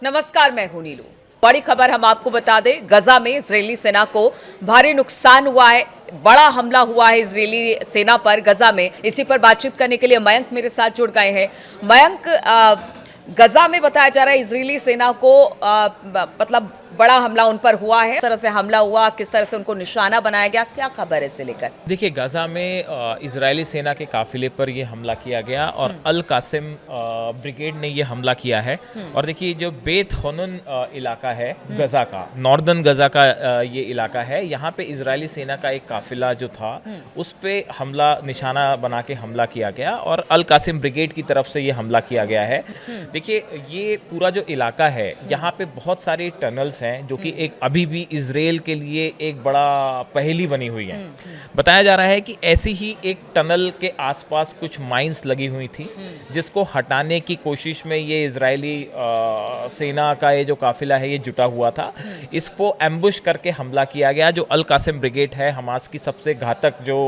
नमस्कार, मैं हूं नीलू। बड़ी खबर हम आपको बता दें, गजा में इजरायली सेना को भारी नुकसान हुआ है। बड़ा हमला हुआ है इजरायली सेना पर गजा में। इसी पर बातचीत करने के लिए मयंक मेरे साथ जुड़ गए हैं। मयंक, गजा में बताया जा रहा है इजरायली सेना को मतलब बड़ा हमला उन पर हुआ है। किस तरह से हमला हुआ, किस तरह से उनको निशाना बनाया गया, क्या खबर है इससे लेकर? देखिए, गाजा में इजरायली सेना के काफिले पर ये हमला किया गया और अल कासिम ब्रिगेड ने ये हमला किया है। और देखिए, जो बेत हनून इलाका है गजा का, नॉर्दर्न गजा का ये इलाका है, यहाँ पे इजरायली सेना का एक काफिला जो था उस पे हमला, निशाना बना के हमला किया गया और अल कासिम ब्रिगेड की तरफ से ये हमला किया गया है। देखिए, ये पूरा जो इलाका है, यहाँ पे बहुत सारे टनल्स हैं जो कि एक अभी भी इजराइल के लिए एक बड़ा पहेली बनी हुई है। बताया जा रहा है कि ऐसी ही एक टनल के आसपास कुछ माइंस लगी हुई थी, जिसको हटाने की कोशिश में ये इजरायली सेना का ये जो काफिला है ये जुटा हुआ था। इसको एम्बुश करके हमला किया गया। जो अल कासिम ब्रिगेड है, हमास की सबसे घातक जो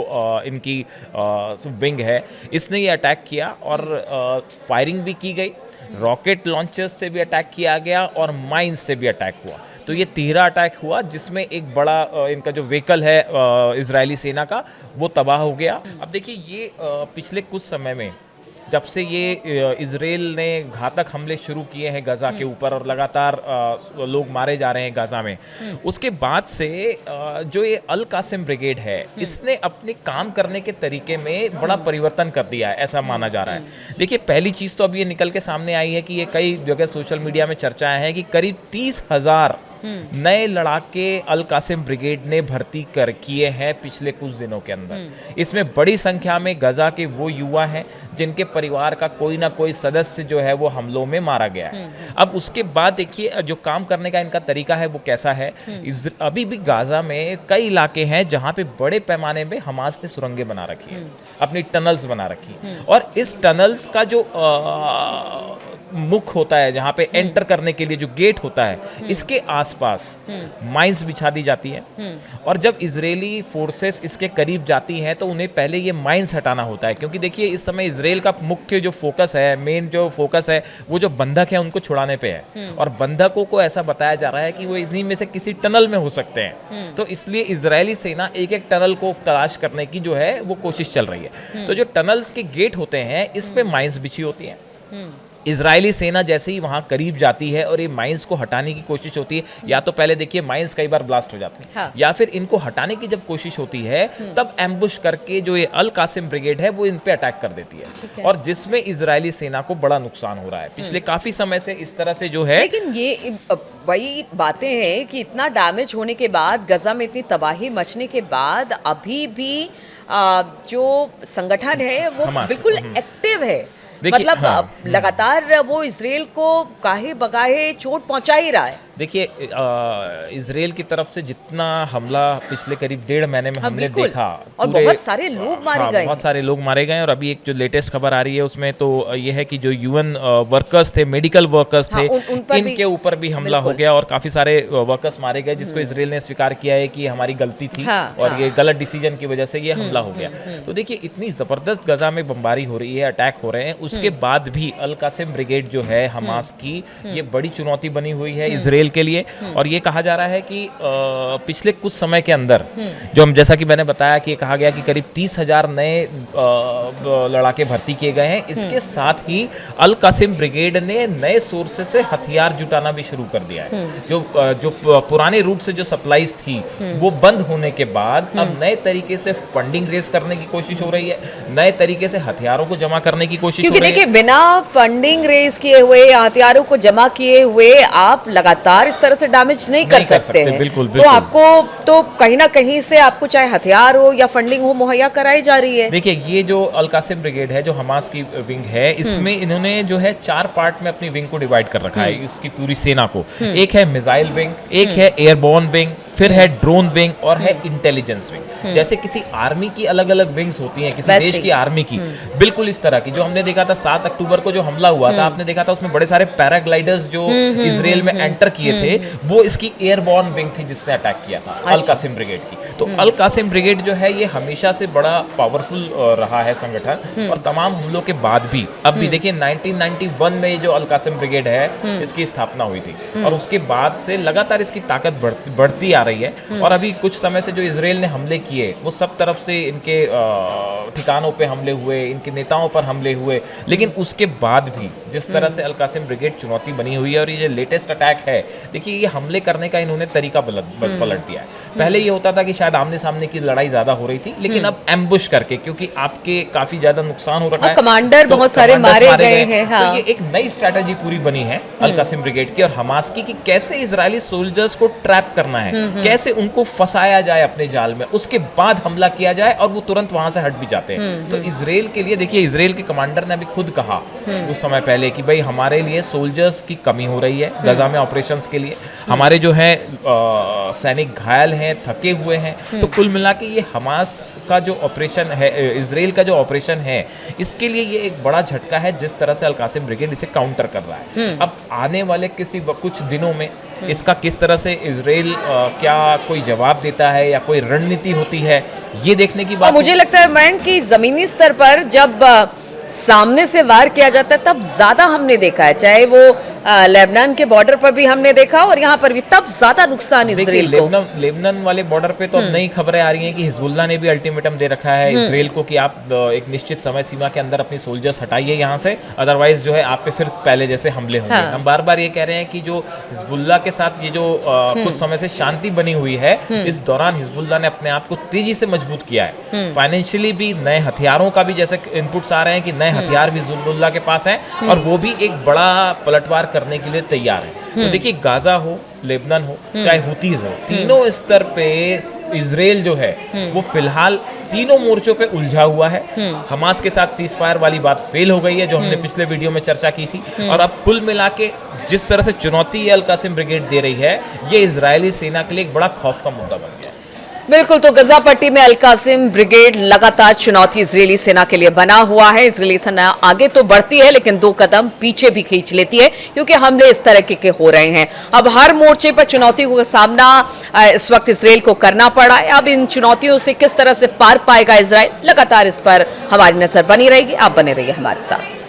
इनकी विंग है, इसने ये अटैक किया और फायरिंग भी की गई। रॉकेट लॉन्चर्स से भी अटैक किया गया और माइंस से भी अटैक हुआ। तो ये 13 अटैक हुआ, जिसमें एक बड़ा इनका जो व्हीकल है इजरायली सेना का, वो तबाह हो गया। अब देखिए, ये पिछले कुछ समय में जब से ये इजराइल ने घातक हमले शुरू किए हैं गजा के ऊपर और लगातार लोग मारे जा रहे हैं गजा में, उसके बाद से जो ये अल कासिम ब्रिगेड है, इसने अपने काम करने के तरीके में बड़ा परिवर्तन कर दिया है, ऐसा माना जा रहा है। देखिए, पहली चीज़ तो अब ये निकल के सामने आई है कि ये कई जगह सोशल मीडिया में चर्चाएं हैं कि करीब 30,000 नए लड़ाके अल कासिम ब्रिगेड ने भर्ती कर किए हैं पिछले कुछ दिनों के अंदर। इसमें बड़ी संख्या में गजा के वो युवा हैं जिनके परिवार का कोई ना कोई सदस्य जो है वो हमलों में मारा गया है। अब उसके बाद देखिए, जो काम करने का इनका तरीका है वो कैसा है। अभी भी गाजा में कई इलाके हैं जहाँ पे बड़े पैमाने में हमास ने सुरंगें बना रखी है, अपनी टनल्स बना रखी, और इस टनल्स का जो मुख होता है, जहाँ पे एंटर करने के लिए जो गेट होता है, इसके आसपास माइंस बिछा दी जाती है। और जब इजरायली फोर्सेस इसके करीब जाती हैं तो उन्हें पहले ये माइंस हटाना होता है, क्योंकि देखिए, इस समय इजराइल का मुख्य जो फोकस है, मेन जो फोकस है, वो जो बंधक है उनको छुड़ाने पे है। और बंधकों को ऐसा बताया जा रहा है कि वो इन्हीं में से किसी टनल में हो सकते हैं। तो इसलिए इजरायली सेना एक एक टनल को तलाश करने की जो है वो कोशिश चल रही है। तो जो टनल्स के गेट होते हैं, इस पे माइंस बिछी होती हैं। इजरायली सेना जैसे ही वहां करीब जाती है और ये माइंस को हटाने की कोशिश होती है, या तो पहले देखिए माइंस कई बार ब्लास्ट हो जाती है, हाँ, या फिर इनको हटाने की जब कोशिश होती है तब एम्बुश करके जो ये अल कासिम ब्रिगेड है वो इन पे अटैक कर देती है, और जिसमें इजरायली सेना को बड़ा नुकसान हो रहा है पिछले काफी समय से इस तरह से जो है। लेकिन ये वही बातें हैं कि इतना डैमेज होने के बाद, गजा में इतनी तबाही मचने के बाद, अभी भी जो संगठन है वो बिल्कुल एक्टिव है। मतलब लगातार वो इजराइल को काहे बगाहे चोट पहुंचा ही रहा है। देखिए, इजराइल की तरफ से जितना हमला पिछले करीब 1.5 महीने में हमने देखा, और बहुत सारे लोग मारे गए, बहुत सारे लोग मारे गए। और अभी एक जो लेटेस्ट खबर आ रही है उसमें तो ये है कि जो यूएन वर्कर्स थे, मेडिकल वर्कर्स थे, इनके ऊपर भी हमला हो गया और काफी सारे वर्कर्स मारे गए, जिसको इजराइल ने स्वीकार किया है कि हमारी गलती थी और ये गलत डिसीजन की वजह से ये हमला हो गया। तो देखिए, इतनी जबरदस्त गजा में बमबारी हो रही है, अटैक हो रहे हैं, उसके बाद भी अल कासिम ब्रिगेड जो है हमास की, ये बड़ी चुनौती बनी हुई है इजराइल के लिए। और ये कहा जा रहा है कि पिछले कुछ समय के अंदर, जो हम, जैसा कि मैंने बताया कि कहा गया कि करीब 30,000 नए लड़ाके भर्ती किए गए हैं। इसके साथ ही अल कासिम ब्रिगेड ने नए सोर्सेस से हथियार जुटाना भी शुरू कर दिया है। जो पुराने रूट से जो सप्लाईज थी वो बंद होने के बाद अब नए तरीके से फंडिंग रेज करने की कोशिश हो रही है, नए तरीके से हथियारों को जमा करने की कोशिश हो रही है। देखिए, बिना फंडिंग रेज किए हुए, हथियारों को जमा किए हुए आप लगातार इस तरह से डैमेज नहीं कर सकते हैं। बिल्कुल। तो आपको तो कहीं ना कहीं से आपको चाहे हथियार हो या फंडिंग हो, मुहैया कराई जा रही है। देखिए, ये जो अल कासिम ब्रिगेड है, जो हमास की विंग है, इसमें इन्होंने जो है 4 पार्ट में अपनी विंग को डिवाइड कर रखा है, इसकी पूरी सेना को। एक है मिसाइल विंग, एक है एयरबोर्न विंग, फिर है ड्रोन विंग और है इंटेलिजेंस विंग। जैसे किसी आर्मी की अलग अलग विंग्स होती हैं, किसी वैसे देश की आर्मी की, बिल्कुल इस तरह की जो हमने देखा था 7 अक्टूबर को जो हमला हुआ था, आपने देखा था उसमें बड़े सारे पैराग्लाइडर्स जो इजराइल में एंटर किए थे, वो इसकी एयरबॉर्न विंग थी जिसने अटैक किया था अल कासिम ब्रिगेड की। तो अल कासिम ब्रिगेड जो है ये हमेशा से बड़ा पावरफुल रहा है संगठन, और तमाम हमलों के बाद भी अब भी देखिए 1991 में जो अल कासिम ब्रिगेड है इसकी स्थापना हुई थी, और उसके बाद से लगातार इसकी ताकत बढ़ती आ रही है। और अभी कुछ समय से जो इजराइल ने हमले किए वो सब तरफ से इनके ठिकानों पे हमले हुए, इनके नेताओं पर हमले हुए, लेकिन उसके बाद भी जिस तरह से अल कासिम ब्रिगेड चुनौती बनी हुई है, और ये लेटेस्ट अटैक है, देखिए ये हमले करने का इन्होंने तरीका पलट दिया है। पहले ये होता था कि शायद आमने सामने की लड़ाई ज्यादा हो रही थी, लेकिन अब एम्बुश करके, क्योंकि आपके काफी ज्यादा नुकसान हो रखा है, कमांडर बहुत सारे मारे गए हैं। हाँ। तो ये एक नई स्ट्रैटेजी पूरी बनी है अल कासिम ब्रिगेड की और हमास की, कि कैसे इजरायली सोल्जर्स को ट्रैप करना है, कैसे उनको फंसाया जाए अपने जाल में, उसके बाद हमला किया जाए और वो तुरंत वहां से हट भी जाते हैं। तो इजराइल के लिए देखिए, इजराइल के कमांडर ने अभी खुद कहा कुछ समय पहले कि भाई हमारे लिए सोल्जर्स की कमी हो रही है गजा में ऑपरेशंस के लिए, हमारे जो है सैनिक घायल हैं, थके हुए हैं। तो कुल मिला के ये हमास का जो ऑपरेशन है, इजराइल का जो ऑपरेशन है, इसके लिए ये एक बड़ा झटका है जिस तरह से अल कासिम ब्रिगेड इसे काउंटर कर रहा है। अब आने वाले कुछ दिनों में इसका किस तरह से इजराइल क्या कोई जवाब देता है या कोई रणनीति होती है, ये देखने की बात। मुझे लगता है मयंक कि जमीनी स्तर पर जब सामने से वार किया जाता है तब ज्यादा हमने देखा है, चाहे वो लेबनान के बॉर्डर पर भी हमने देखा और यहाँ पर भी, तब ज्यादा नुकसान इजराइल को। लेबनान वाले बॉर्डर पे तो अब नई खबरें आ रही हैं कि हिजबुल्लाह ने भी अल्टीमेटम दे रखा है इजराइल को कि आप एक निश्चित समय सीमा के अंदर अपनी सोल्जर्स हटाइए यहाँ से, अदरवाइज जो है आप पे फिर पहले जैसे हमले होंगे। हाँ। हम बार बार ये कह रहे हैं कि जो हिजबुल्लाह के साथ ये जो कुछ समय से शांति बनी हुई है, इस दौरान हिजबुल्लाह ने अपने आप को तेजी से मजबूत किया है, फाइनेंशियली भी, नए हथियारों का भी जैसे इनपुट्स आ रहे हैं कि नए हथियार भी हिजबुल्लाह के पास हैं, और वो भी एक बड़ा पलटवार करने के लिए तैयार है। तो देखिए, गाजा हो, लेबनान हो, चाहे हुतीज हो, तीनों स्तर पे इजराइल जो है वो फिलहाल तीनों मोर्चों पे उलझा हुआ है। हमास के साथ सीज फायर वाली बात फेल हो गई है जो हमने पिछले वीडियो में चर्चा की थी, और अब कुल मिला के जिस तरह से चुनौती अल कासिम ब्रिगेड दे रही है, ये इजरायली सेना के लिए एक बड़ा खौफ का मुद्दा बन गया है। बिल्कुल, तो गजा पट्टी में अल कासिम ब्रिगेड लगातार चुनौती इजरायली सेना के लिए बना हुआ है। इजरायली सेना आगे तो बढ़ती है लेकिन 2 कदम पीछे भी खींच लेती है, क्योंकि हमले इस तरह के हो रहे हैं। अब हर मोर्चे पर चुनौतियों का सामना इस वक्त इजराइल को करना पड़ा है। अब इन चुनौतियों से किस तरह से पार पाएगा इजराइल, लगातार इस पर हमारी नजर बनी रहेगी। आप बने रहिए हमारे साथ।